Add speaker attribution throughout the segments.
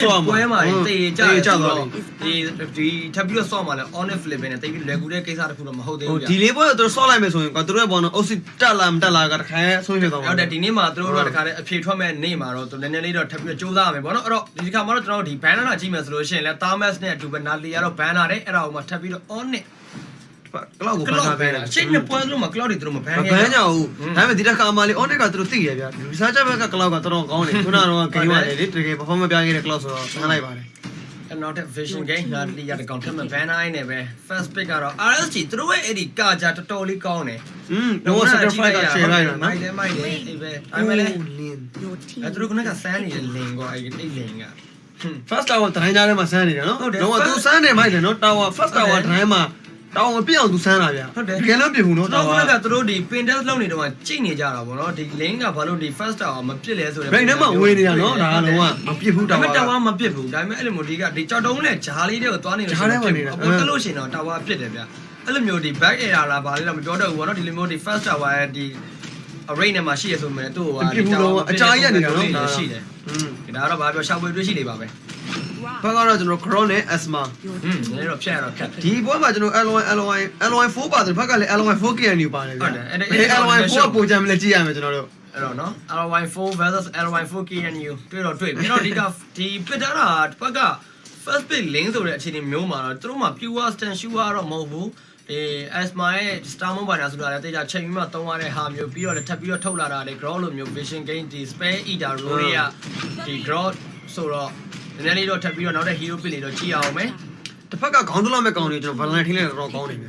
Speaker 1: ပွဲမှာတေးကြတော့ဒီထပ်ပြီးတော့ဆော့မှာလဲ honest flip နဲ့တိတ်ပြီးလွယ်ကူတဲ့ကိစ္စတစ်ခုတော့မဟုတ်သေးဘူးဗျာဒီလေးပွဲတော့သူဆော့လိုက်မယ်ဆိုရင်သူတို့ရဲ့ဘောနော်အုပ်စစ်တက်လာမတက်လာကတခါဆွေးဖြစ်သွားမှာဟုတ်တယ်ဒီနေ့မှာသူတို့ကတခါတည်းအဖြေထွက်မဲ့နေ့မှာတော့သူနည်းနည်းလေးတော့ထပ်ပြီးတော့စူးစမ်းရမယ်ပေါ့နော်အဲ့တော့ဒီခါမှာတော့ကျွန်တော်တို့ဒီ banner ကြည့်မယ်ဆိုလို့ရှိရင်လဲ Thomas နဲ့ Dubenal ကတော့ banner တယ်အဲ့ဒါကိုမှထပ်ပြီးတော့ honest ကလောက်ကိုဘန်တာပဲရှင်းနေပွဲလုံးမှာကလောက်တွေသူတို့မဘန်ခဲ့ဘန်ကြဘူးဒါပေမဲ့ဒီတစ်ခါမှလေ honest ကသူတို့သိရဗျာ researcher ဘက်ကကလောက်ကတော်တော်ကောင်းတယ်ခုနကတော့ game ရတယ်လေတကယ် performance ပြခဲ့တဲ့ cloud ဆိုတော့ဆန်းလိုက်ပါတယ်နောက်တဲ့ vision game လာလီရတဲ့ကောင်ထက်မှဘန်နိုင်နေပဲ first pick ကတော့ RSG သူတို့ရဲ့အဲ့ဒီကာဂျာတော်တော်လေးကောင်းတယ်တော့ sacrifice က share လိုက်တော့နော်မိုက်တယ်အေးပဲအဲ့မဲ့လေအဲ့သူတို့ကစမ်းနေတဲ့ lane ကိုအဲ့ lane က first tower တိုင်းကြားထဲမှာစမ်းနေတယ်နော်တော့သူစမ်းနေမိုက်တယ်နော် tower first tower တိုင်းမှာတောင်းမပြအောင်သူစမ်းတာဗျာဟုတ်တယ်တကယ်လို့ပြဘူးနော်တောင်းကသူတို့ဒီ pin test လုပ်နေတော့ကြိတ်နေကြတာဗောနော်ဒီ lane ကဘာလို့ဒီ first tower မပြစ်လဲဆိုတော့ brain ထဲမှာဝေးနေတာနော်ဒါကလုံးဝမပြစ်ဘူး tower မပြစ်ဘူးဒါပေမဲ့အဲ့လိုမျိုးဒီကဒီကြောက်တုံးနဲ့ဂျားလေးတွေကိုသွားနေလို့ရှိရင်အခုတက်လို့ရှိရင်တော့ tower ပြစ်တယ်ဗျာအဲ့လိုမျိုးဒီ back area လားဘာလေးတော့မပြောတော့ဘူးဗောနော်ဒီလိုမျိုးဒီ first tower ရဲ့ဒီ array နဲ့မှာရှိရဆိုမှသူ့ဟိုဒီ tower အကြာကြီးရနေတာနော်ရှိတယ်ဒါကတော့ဘာပြောရှောက်ပွေတွေ့ရှိနေပါပဲဘက်ကတော့ကျွန်တော် Cron နဲ့ Asma နည်းတော့ဖြတ်ရတော့ခက်ဒီပွဲမှာကျွန်တော် LY4 ပါတယ်ဘက်ကလည်း LY4 KNU ပါတယ်ဗျဟုတ်တယ်အဲ့ LY4 ပိုကြမ်းမလဲကြည့်ရမယ်ကျွန်တော်တို့အဲ့တော့နော် LY4 versus LY4 KNU တွေ့တော့တွေ့ပြီးတော့ဒီပစ်တာဘက်က first pick link ဆိုတဲ့အခြေအနေမျိုးမှာတော့သူတို့မှာ pure stand shooter တော့မဟုတ်ဘူးဒီ Asma ရဲ့ star mobile ဆိုတာလည်းတေချာချိန်ပြီးမှသုံးရတဲ့ဟာမျိုးပြီးတော့လည်းထပ်ပြီးတော့ထုတ်လာတာလေ grow လိုမျိုး vision game ဒီ spare eater role တွေကဒီ grow ဆိုတော့နည်းနည်းလေးတော့ထပ်ပြီးတော့နောက်တဲ့ hero pick လေးတော့ကြည့်အောင်မယ်တစ်ဖက်ကခေါင်းထုတ်လိုက်မဲ့ကောင်တွေကျွန်တော် Valorant ထင်းလိုက်တော့ကောင်းနေပြီ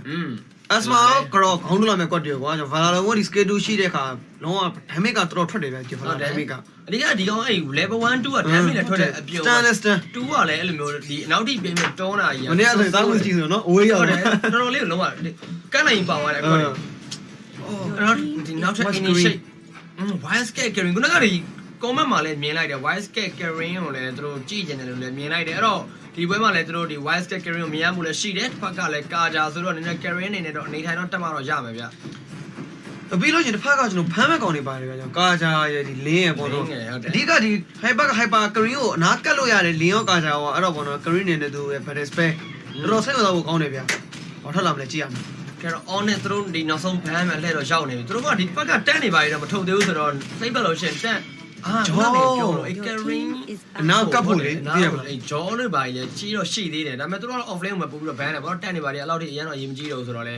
Speaker 1: Asma ကတော့ခေါင်းထုတ်လိုက်မဲ့ကွက်တယ်ကွာကျွန်တော် Valorant ကိုဒီ scale 2ရှိတဲ့အခါလုံးဝ damage ကတော်တော်ထွက်တယ်ဗျဒီ Valorant damage ကအဓိကဒီကောင်အဲ့ level 1 2က damage လည်းထွက်တဲ့အပြုံး Stand 2ကလည်းအဲ့လိုမျိုးဒီနောက်ထိပြင်မဲ့တွန်းတာကြီးမနေ့ကဆိုရင်သားဝင်ကြည့်ဆိုတော့နော်အဝေးရောက်တယ်တော်တော်လေးလုံးဝကန့်နိုင်ပါသွားတယ်ကွက်တယ်အော်ဒီနောက်ထပ် initiate wise scale carrying ခုနကဒီcomment မှာလည်းမြင်လိုက်တယ် wise scale carrying ကိုလည်းသူတို့ကြည့်ကြတယ်လို့လည်းမြင်လိုက်တယ်အဲ့တော့ဒီပွဲမှာလည်းသူတို့ဒီ wise scale carrying ကိုမြင်ရမှုလည်းရှိတယ်တစ်ဖက်ကလည်းကာဂျာဆိုတော့နည်းနည်း carrying အနေနဲ့တော့အနေထိုင်တော့တက်မှတော့ရမယ်ဗျပြီးလို့ရှိရင်တစ်ဖက်ကကျွန်တော်ဖမ်းမဲ့ကောင်တွေပါတယ်ဗျကျွန်တော်ကာဂျာရဲ့ဒီ lane ရဲ့ပေါ့နော်အဓိကဒီ hyper carrying ကိုအနားကတ်လို့ရတယ် lane ရောကာဂျာရောအဲ့တော့ပေါ့နော် carrying နေနဲ့သူရဲ့ battle spell တော်တော်စိတ်ဝင်စားဖို့ကောင်းတယ်ဗျဘာထွက်လာမလဲကြည့်ရမယ်ကဲတော့ on နဲ့သူတို့ဒီနောက်ဆုံးဖမ်းမဲ့လှည့်တော့ရောက်နေပြီသူတို့ကဒီဘက်ကတက်နေပါလေတော့မထုတ်သေးဘူးဆိုတော့စိတ်ပတ်လို့ရှိရင်တက်ဂျောပြောလို့အဲ့ carrying နောက်ကပ်ဖို့လေသိရမလားအဲ့ဂျောလို့ပါလေကြီးတော့ရှိသေးတယ်ဒါပေမဲ့သူတို့က offlane ကိုမပို့ပြီးတော့ ban တယ်ဘာလို့တက်နေပါလေအဲ့လောက်ထိအရင်တော့အရင်မကြီးတော့ဆိုတော့လေ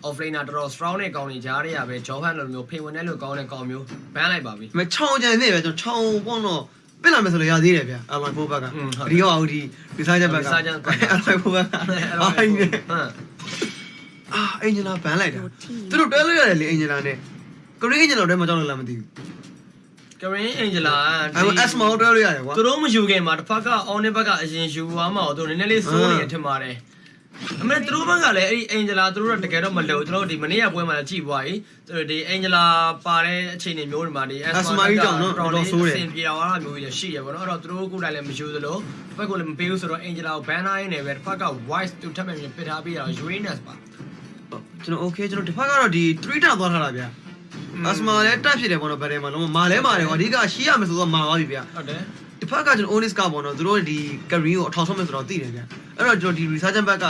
Speaker 1: offlaner တော်တော် strong တဲ့ကောင်တွေကြားရပဲဂျောဟန်လိုမျိုးဖေဝင်တဲ့လိုကောင်းတဲ့ကောင်မျိုး ban လိုက်ပါပြီမချောင်းကြံနေပဲကျွန်တော်ချောင်းပေါ့တော့ပြစ်လာမယ်ဆိုလို့ရသေးတယ်ဗျအမှန်4ဘက်ကဒီရောဒီ researcher ဘက်က researcher အမှန်4ဘက်ကအိုင်းနေအင်ဂျင်နာ ban လိုက်တာသူတို့တွဲလို့ရတယ်လေအင်ဂျင်နာနဲ့ green အင်ဂျင်နာတွဲမှာကြောက်လို့လားမသိဘူး Green Angela အဲ့ Asma တွဲလို့ရတယ်ကွာသူတို့မယူခင်မှာတစ်ဖက်က on ဘက်ကအရင်ယူသွားမှာတော့သူနည်းနည်းလေးစိုးနေရထင်ပါတယ်အမေသူတို့ဘက်ကလည်းအဲ့ဒီ Angela သူတို့ကတကယ်တော့မလို့ကျွန်တော်ဒီမနေ့ကပွဲမှာလည်းကြည့်ပွားကြီးသူတို့ဒီ Angela ပါတဲ့အခြေအနေမျိုးတွေမှာဒီ Asma ကြီးကြောင့်တော့တော်ဆိုးတယ်အဆင်ပြေအောင်အားမျိုးကြီးရှိရပါတော့အဲ့တော့သူတို့ကိုယ်တိုင်လည်းမယူသလိုတစ်ဖက်ကလည်းမပေးဘူးဆိုတော့ Angela ကို ban နိုင်နေပဲတစ်ဖက်က voice သူထပ်မဲ့ပစ်ထားပေးတာ Uranus ပါကျွန်တော် okay ကျွန်တော်တစ်ဖက်ကတော့ဒီ3 တောင်သွားထားတာဗျာAsma လည်းတက်ဖြစ်တယ်ပေါ့နော်ဗတ်တယ်မှာလုံးဝမာလဲမာတယ်ကွာအဓိကရှိရမယ်ဆိုတော့မာသွားပြီဗျဟုတ်တယ်တစ်ဖက်ကကျွန်တော် ONIC ကပေါ့နော်သူတို့ဒီ carry ကိုအထောင်ဆုံးမယ်ဆိုတော့သိတယ်ဗျအဲ့တော့ကျွန်တော်ဒီ researcher ဘက်က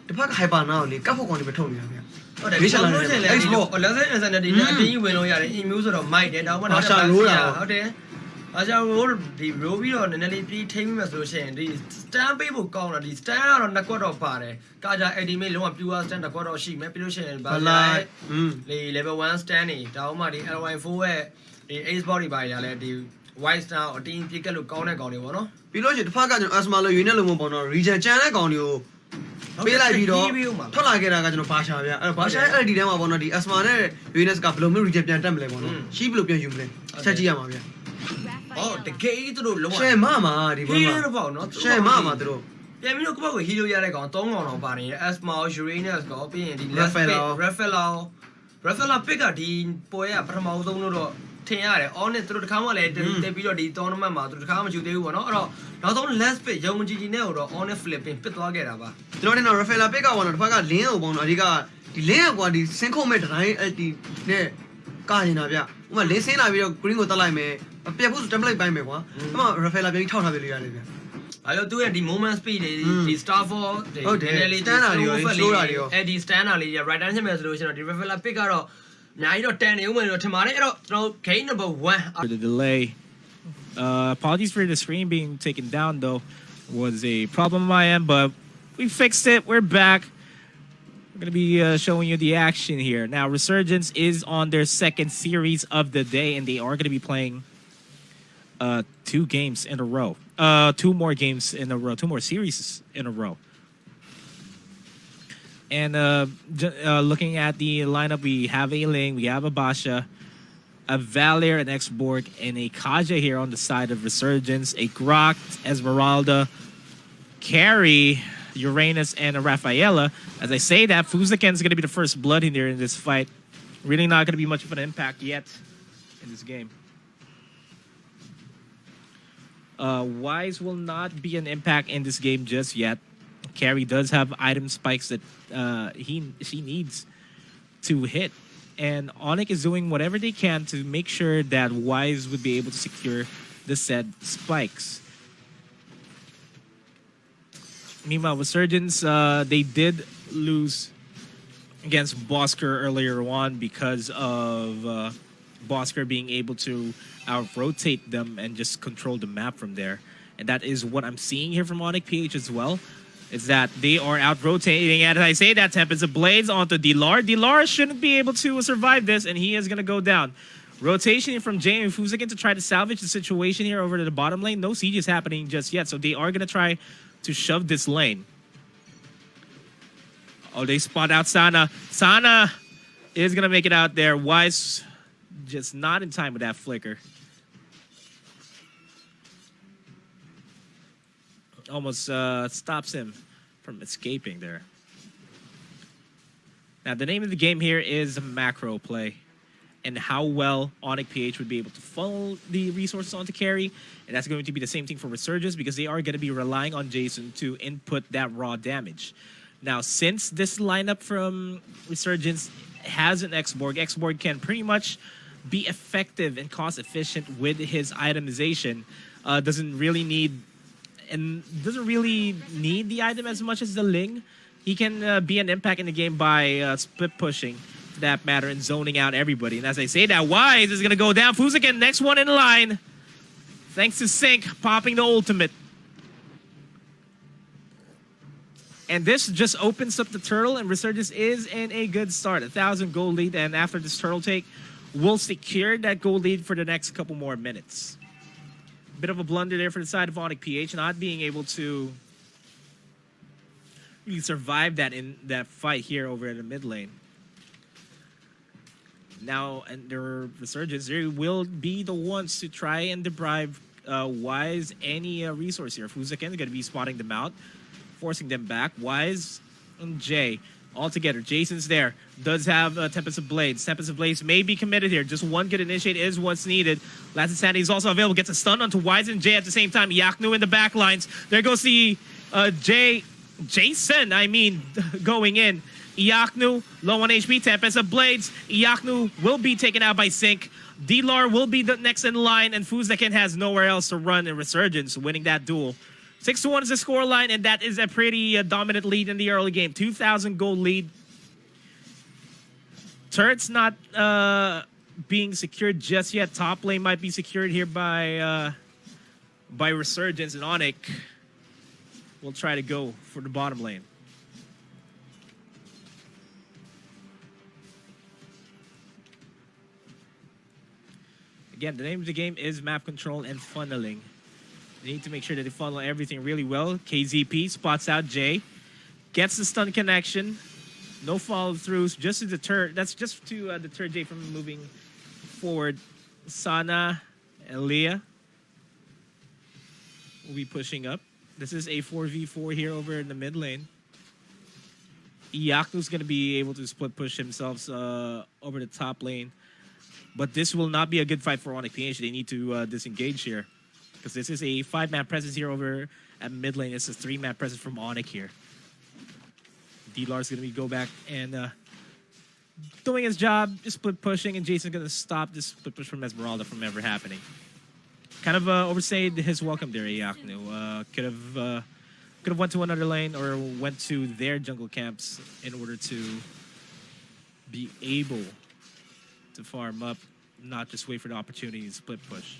Speaker 1: တစ်ဖက်က hyper now ကိုလေကတ်ဖို့ကောင်တွေပဲထုတ်နေတာဗျဟုတ်တယ်ဒီလိုလို့ရှိရင်လည်းဒီလို lesson insanity နဲ့အတင်းကြီးဝင်လို့ရတယ် email ဆိုတော့ mic တယ်ဒါမှမဟုတ်တော့ဟုတ်တယ်အားကြောင့်ဒီ row ပြီးတော့နည်းနည်းလေးပြီးထိမ့်မိမယ်ဆိုလို့ရှိရင်ဒီ stand ပေးဖို့ကောင်းတာဒီ stand ကတော့နှစ်ကွက်တော့ပါတယ်ကာဂျာ edimate လုံးဝ pure stand တစ်ကွက်တော့ရှိမယ်ပြီးလို့ရှိရင်ဗာလိုက်လေ level 1 stand နေဒါမှမဟုတ်ဒီ LY4 ရဲ့ဒီ ace body ပါရလဲဒီ white stand အတင်းပြက်ကလို့ကောင်းတဲ့ကောင်တွေပေါ့နော်ပြီးလို့ရှိရင်တစ်ဖက်ကကျွန်တော် asma လို့ယူနေလို့မပေါ့နော် region ကျန်တဲ့ကောင်တွေကိုပေးလိုက်ပြီးတော့ထွက်လာခဲ့တာကကျွန်တော်ဘာရှာဗျအဲ့တော့ဘာရှာရဲ့ ID ထဲမှာပေါ့နော်ဒီ asma နဲ့ UNS ကဘယ်လိုမျိုး region ပြန်တက်မလဲပေါ့နော်ရှိဘယ်လိုပြန်ယူမလဲချက်ကြည့်ရမှာဗျအော်တကယ်ကြီးသူတို့လုံးဝရှယ်မမှာဒီဘက်မှာဟီးရိုပေါ့နော်ရှယ်မမှာသူတို့ပြန်ပြီးတော့ကပောက်ကိုဟီးရိုရတဲ့ကောင်3ကောင်တော့ပါနေတယ် Asma Uranus ကောပြီးရင်ဒီ Rafaela pick ကဒီပွဲကပထမဆုံးလို့တော့ထင်ရတယ် on နဲ့သူတို့တစ်ခါမှလည်းတက်ပြီးတော့ဒီ tournament မှာသူတို့တစ်ခါမှမယူသေးဘူးပေါ့နော်အဲ့တော့နောက်ဆုံး last pick ရုံမကြီးကြီးနဲ့တော့ on နဲ့ flipping ပစ်သွားခဲ့တာပါကျွန်တော်တင်တော့ Rafaela pick ကပေါ့နော်တစ်ဖက်က link ကိုပေါ့နော်အဓိကဒီ link ကွာဒီ sync ခုမဲ့တိုင်းအဲ့ဒီနဲ့ကာနေတာဗျဥပမာ link ဆင်းလာပြီးတော့ green ကိုတက်လိုက်မယ်ပြက်ဖို့ဆို template ပိုင်းပဲကွာအဲ့မှာ Rafaela ပြန်ပြီးထောက်ထားပေးလို့ရတယ်ဗျ I do it the moment speed, the star for the the standard, right hand solution, the reveal pick out. Now you don't 10 human tomato, okay, number 1.
Speaker 2: For the delay. Apologies for the screen being taken down, though. Was a problem on my end, but we fixed it. We're back. We're going to be showing you the action here. Now, Resurgence is on their second series of the day, and they are going to be playing 2 games in a row. 2 more games in a row. 2 more series in a row. And looking at the lineup, we have a Ling, we have a Basha, a Valier, an X-Borg, and a Kaja here on the side of Resurgence, a Grok, Esmeralda, Carry, Uranus, and a Rafaela. As I say that, Fuzaken's going to be the first blood in there in this fight. Really not going to be much of an impact yet in this game. Wise will not be an impact in this game just yet. Carry does have item spikes that she needs to hit. And ONIC is doing whatever they can to make sure that Wise would be able to secure the said spikes. Meanwhile, Resurgence, they did lose against Bosker earlier on because of Bosker being able to out-rotate them and just control the map from there. And that is what I'm seeing here from ONIC PH as well. Is that they are out-rotating, and as I say that, Tempest of Blades onto Dilar. Dilar shouldn't be able to survive this, and he is going to go down. Rotation from Jay and Fuzakin to try to salvage the situation here over to the bottom lane. No siege is happening just yet, so they are going to try to shove this lane. Oh, they spot out Sana. Sana is going to make it out there. Wise just not in time with that flicker. Almost stops him from escaping there. Now, the name of the game here is macro play and how well ONIC PH would be able to funnel the resources onto Carry. And that's going to be the same thing for Resurgence because they are going to be relying on Jason to input that raw damage. Now, since this lineup from Resurgence has an X-Borg, X-Borg can pretty much be effective and cost efficient with his itemization. Doesn't really need the item as much as the Ling. He can be an impact in the game by split pushing, for that matter, and zoning out everybody. And as I say that, Wise is going to go down. Fuzakin, next one in line. Thanks to Sync, popping the ultimate. And this just opens up the turtle, and Resurgence is in a good start. 1,000 gold lead, and after this turtle take, we'll secure that gold lead for the next couple more minutes. Bit of a blunder there for the side of ONIC PH, not being able to really survive that in that fight here over in the mid lane. Now, and their Resurgence, they will be the ones to try and deprive Wise any resource here. Fuzakin is going to be spotting them out, forcing them back. Wise and Jay all together. Jason's there. Does have Tempest of Blades. Tempest of Blades may be committed here. Just one good initiate is what's needed. Last Insanity is also available. Gets a stun onto Wise and Jay at the same time. Yaknu in the back lines. There goes the Jason, going in. Yaknu, low on HP. Tempest of Blades. Yaknu will be taken out by Sync. Dilar will be the next in line, and Fuzakin has nowhere else to run in Resurgence, winning that duel. 6-1 is the scoreline, and that is a pretty dominant lead in the early game. 2,000 gold lead. Turret's not being secured just yet. Top lane might be secured here by Resurgence, and ONIC will try to go for the bottom lane. Again, the name of the game is map control and funneling. They need to make sure that they funnel everything really well. KZP spots out Jay. Gets the stun connection. No follow-throughs. Just to deter. That's just to deter Jay from moving forward. Sana and Leah will be pushing up. This is a 4v4 here over in the mid lane. Iyaku's going to be able to split push himself over the top lane. But this will not be a good fight for ONIC PH. They need to disengage here. Because this is a 5-man presence here over at mid lane. It's a 3-man presence from ONIC here. D-Lar's going to go back and doing his job, just split pushing, and Jason's going to stop this split push from Esmeralda from ever happening. kind of overstayed his welcome there, Iaknu. Could have went to another lane or went to their jungle camps in order to be able to farm up, not just wait for the opportunity to split push.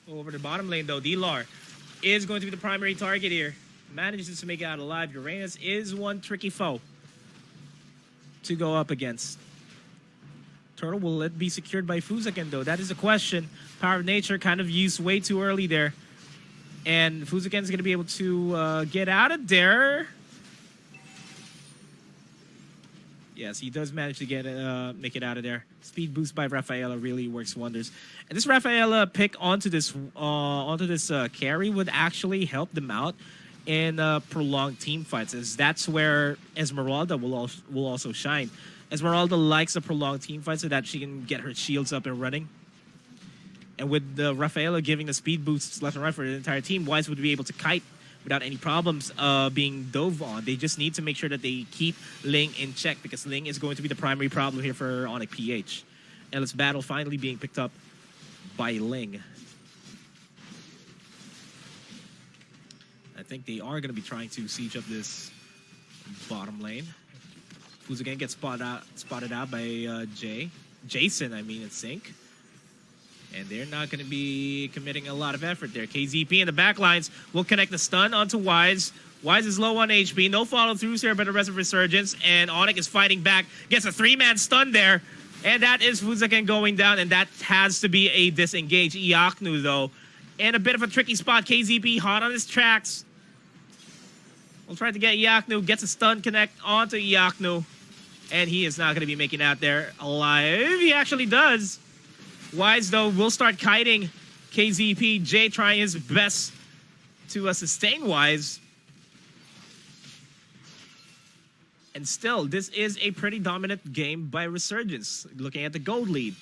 Speaker 2: Over the bottom lane, though, D-Lar is going to be the primary target here. Manages to make it out alive. Uranus is one tricky foe to go up against. Turtle, will it be secured by Fuzaken, though? That is a question. Power of Nature kind of used way too early there. And Fuzaken is going to be able to get out of there. Yes, he does manage to get make it out of there. Speed boost by Rafaela really works wonders. And this Rafaela pick onto this carry would actually help them out in prolonged team fights, as that's where Esmeralda will also shine. Esmeralda likes a prolonged team fight so that she can get her shields up and running. And with Rafaela giving the speed boosts left and right for the entire team, Wise would be able to kite without any problems being dove on. They just need to make sure that they keep Ling in check, because Ling is going to be the primary problem here for ONIC PH. Endless Battle finally being picked up by Ling. I think they are going to be trying to siege up this bottom lane. Who's again gets spotted out by Jason, in sync. And they're not going to be committing a lot of effort there. KZP in the back lines will connect the stun onto Wise. Wise is low on HP. No follow-throughs here by the rest of Resurgence. And ONIC is fighting back. Gets a 3-man stun there. And that is Fuzaken going down. And that has to be a disengage. Iaknu, though, in a bit of a tricky spot. KZP hot on his tracks. We'll try to get Iaknu. Gets a stun connect onto Iaknu. And he is not going to be making out there alive. He actually does. Wise, though, will start kiting KZP. Jay trying his best to sustain Wise. And still, this is a pretty dominant game by Resurgence. Looking at the gold lead.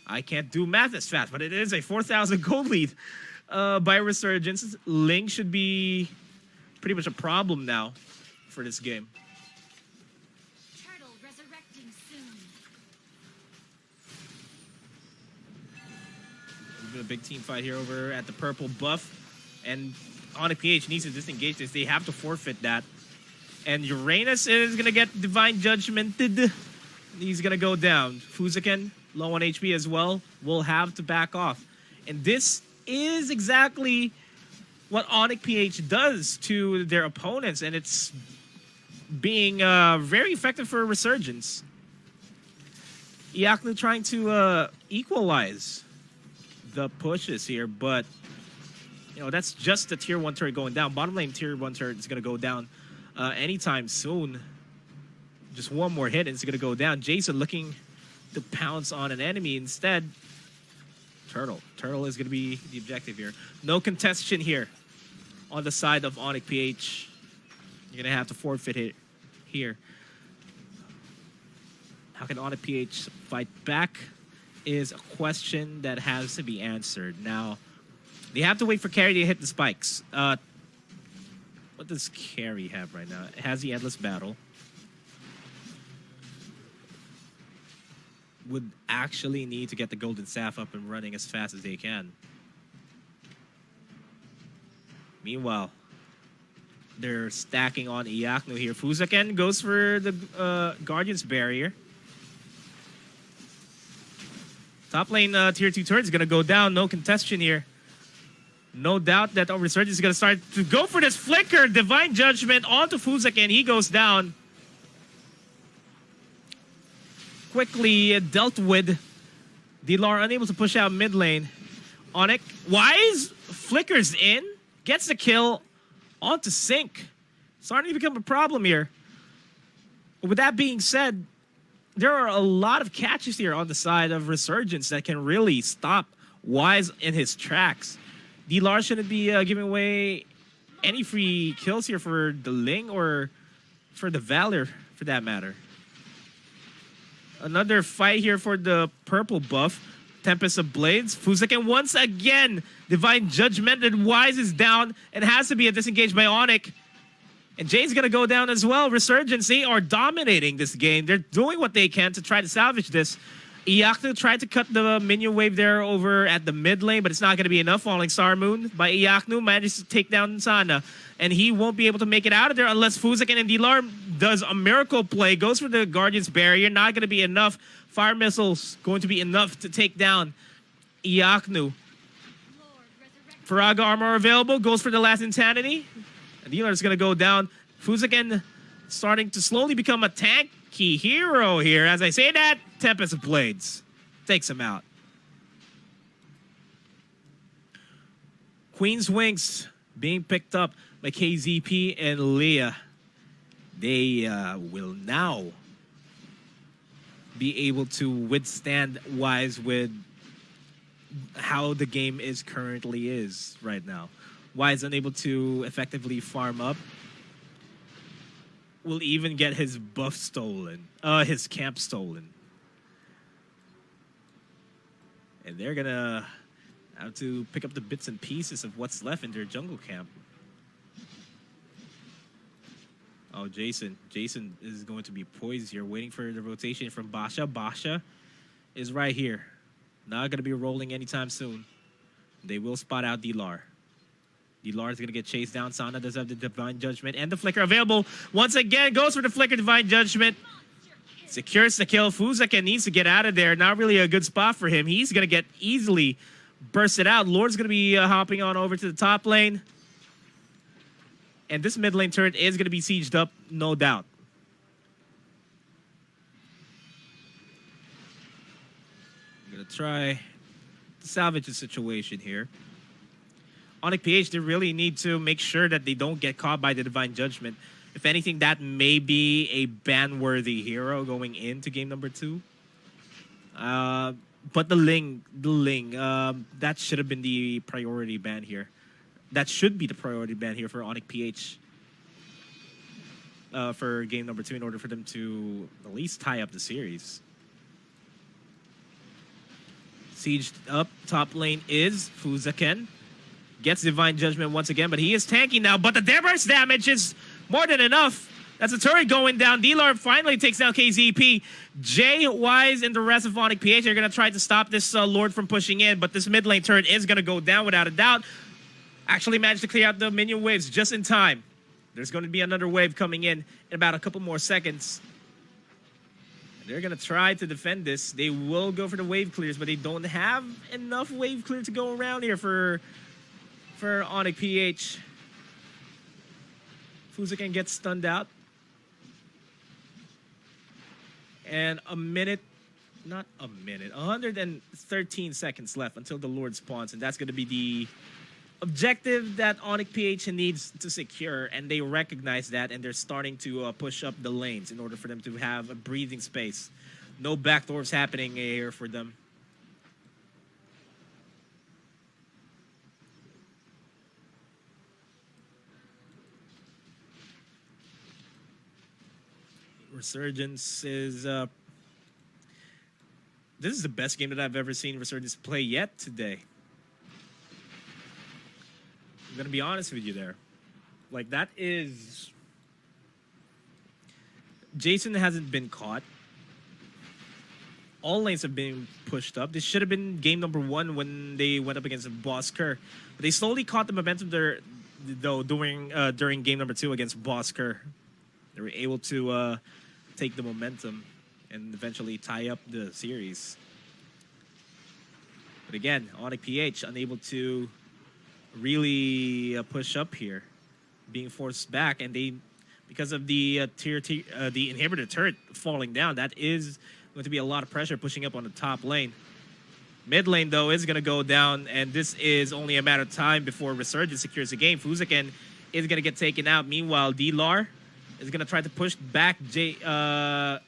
Speaker 2: I can't do math as fast, but it is a 4,000 gold lead by Resurgence. Ling should be pretty much a problem now for this game. A big team fight here over at the purple buff, and ONIC PH needs to disengage this. They have to forfeit that, and Uranus is gonna get divine judgmented. He's gonna go down. Fuzaken low on HP as well, will have to back off, and this is exactly what ONIC PH does to their opponents, and it's being very effective for Resurgence. Iaknu trying to equalize the pushes here, but that's just the tier 1 turret going down. Bottom lane tier 1 turret is going to go down anytime soon. Just one more hit and it's going to go down. Jason looking to pounce on an enemy instead. Turtle is going to be the objective here. No contestation here on the side of ONIC PH. You're going to have to forfeit it here. How can ONIC PH fight back is a question that has to be answered. Now, they have to wait for Carry to hit the spikes. What does Carry have right now? It has the Endless Battle. Would actually need to get the Golden Staff up and running as fast as they can. Meanwhile, they're stacking on Iaknu here. Fuzaken goes for the Guardian's Barrier. Top lane tier 2 turret is going to go down. No contestation here. No doubt that Resurgence is going to start to go for this flicker. Divine Judgment onto Fuzaken. He goes down. Quickly dealt with. D-Lar unable to push out mid lane. ONIC. Wise flickers in. Gets the kill onto Sync. Starting to become a problem here. But with that being said, there are a lot of catches here on the side of Resurgence that can really stop Wise in his tracks. D-Lar shouldn't be giving away any free kills here for the Ling or for the Valor, for that matter. Another fight here for the purple buff. Tempest of Blades. Fuzaken once again. Divine Judgment, and Wise is down and has to be a disengage by ONIC. And Jay's going to go down as well. Resurgence, they are dominating this game. They're doing what they can to try to salvage this. Iaknu tried to cut the minion wave there over at the mid lane, but it's not going to be enough. Falling Star Moon by Iaknu manages to take down Sana, and he won't be able to make it out of there unless Fuzaken and Dilar does a miracle play. Goes for the Guardian's Barrier, not going to be enough. Fire missiles going to be enough to take down Iaknu. Faraga armor available, goes for the last Insanity. And Dilar is going to go down. Fuzaken starting to slowly become a tanky hero here. As I say that, Tempest of Blades takes him out. Queen's Wings being picked up by KZP and Leah. They will now be able to withstand Wise with how the game is currently right now. Wise unable to effectively farm up. Will even get his buff stolen, his camp stolen. And they're gonna have to pick up the bits and pieces of what's left in their jungle camp. Oh, Jason. Jason is going to be poised here, waiting for the rotation from Basha. Basha is right here. Not gonna be rolling anytime soon. They will spot out Dilar. Dilar is going to get chased down. Sana does have the Divine Judgment and the Flicker available. Once again, goes for the Flicker Divine Judgment. Secures the kill. Fuzaken needs to get out of there. Not really a good spot for him. He's going to get easily bursted out. Lord's going to be hopping on over to the top lane. And this mid lane turret is going to be sieged up, no doubt. I'm going to try to salvage the situation here. ONIC PH, they really need to make sure that they don't get caught by the Divine Judgment. If anything, that may be a ban-worthy hero going into game number 2. But the Ling, that should have been the priority ban here. That should be the priority ban here for ONIC PH for game number 2 in order for them to at least tie up the series. Sieged up, top lane is Fuzaken. Gets Divine Judgment once again, but he is tanky now. But the Deburst damage is more than enough. That's a turret going down. Dilar finally takes down KZP. Jay, Wise, and the rest of ONIC PH are going to try to stop this Lord from pushing in, but this mid lane turret is going to go down without a doubt. Actually managed to clear out the minion waves just in time. There's going to be another wave coming in about a couple more seconds. They're going to try to defend this. They will go for the wave clears, but they don't have enough wave clear to go around here for ONIC PH. Fuzaken gets stunned out. And 113 seconds left until the Lord spawns. And that's going to be the objective that ONIC PH needs to secure. And they recognize that, and they're starting to push up the lanes in order for them to have a breathing space. No backdoors happening here for them. Resurgence is this is the best game that I've ever seen Resurgence play yet today. I'm gonna be honest with you there. Like, that is... Jason hasn't been caught. All lanes have been pushed up. This should have been game number 1 when they went up against Bosker. But they slowly caught the momentum there, though, during game number 2 against Bosker. They were able to take the momentum and eventually tie up the series. But again, ONIC PH unable to really push up here, being forced back, and they, because of the the inhibitor turret falling down, that is going to be a lot of pressure pushing up on the top lane. Mid lane, though, is going to go down, and this is only a matter of time before Resurgence secures the game. Fuzaken is going to get taken out. Meanwhile, Dilar is going to try to push back KZP.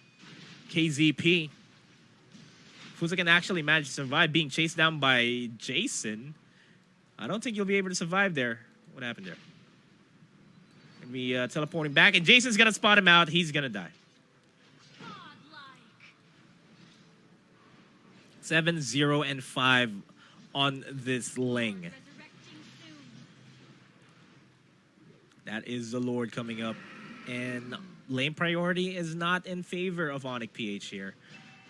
Speaker 2: Fuzaken actually managed to survive being chased down by Jason. I don't think you'll be able to survive there. What happened there? Gonna be teleporting back, and Jason's going to spot him out. He's going to die. 7-0-5 on this Ling. That is the Lord coming up. And lane priority is not in favor of ONIC PH here.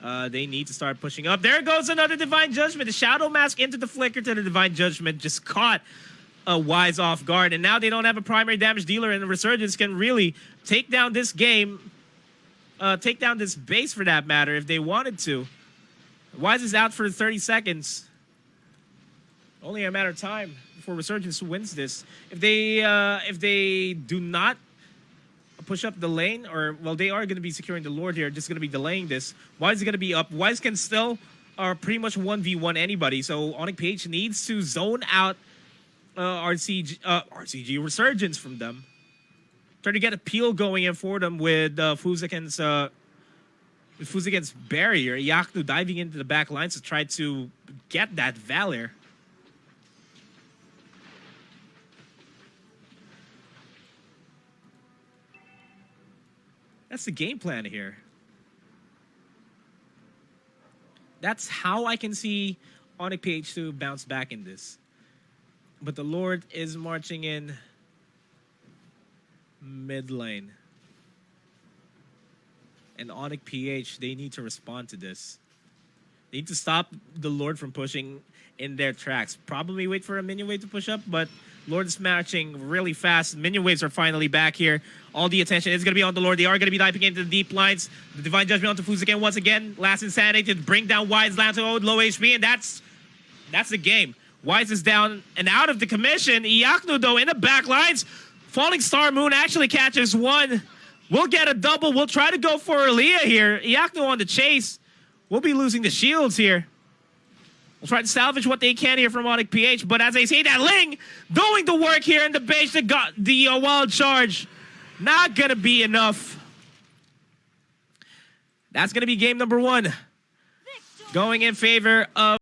Speaker 2: They need to start pushing up. There goes another Divine Judgment. The Shadow Mask into the Flicker to the Divine Judgment just caught Wise off guard. And now they don't have a primary damage dealer, and the Resurgence can really take down this game, take down this base for that matter, if they wanted to. Wise is out for 30 seconds. Only a matter of time before Resurgence wins this. If they do not push up the lane, or, well, they are going to be securing the Lord here, just going to be delaying this. Wise is going to be up. Wise can still pretty much 1v1 anybody, so ONIC PH needs to zone out RCG Resurgence from them. Try to get a peel going in for them with Fuzaken's barrier. Yaknu diving into the back lines to try to get that Valor. That's the game plan here. That's how I can see ONIC PH to bounce back in this. But the Lord is marching in mid lane. And ONIC PH, they need to respond to this. They need to stop the Lord from pushing in their tracks. Probably wait for a minion wave to push up, but Lord is matching really fast. Minion waves are finally back here. All the attention is going to be on the Lord. They are going to be diving into the deep lines. The Divine Judgment onto Fuzaken once again. Last Insanity to bring down Wise down to low HP, and that's the game. Wise is down and out of the commission. Iaknu, though, in the back lines. Falling Star Moon actually catches one. We'll get a double. We'll try to go for Elia here. Iaknu on the chase. We'll be losing the shields here. We'll try to salvage what they can here from ONIC PH. But as I say, that Ling going to work here in the base. The wild charge. Not going to be enough. That's going to be game number 1. Going in favor of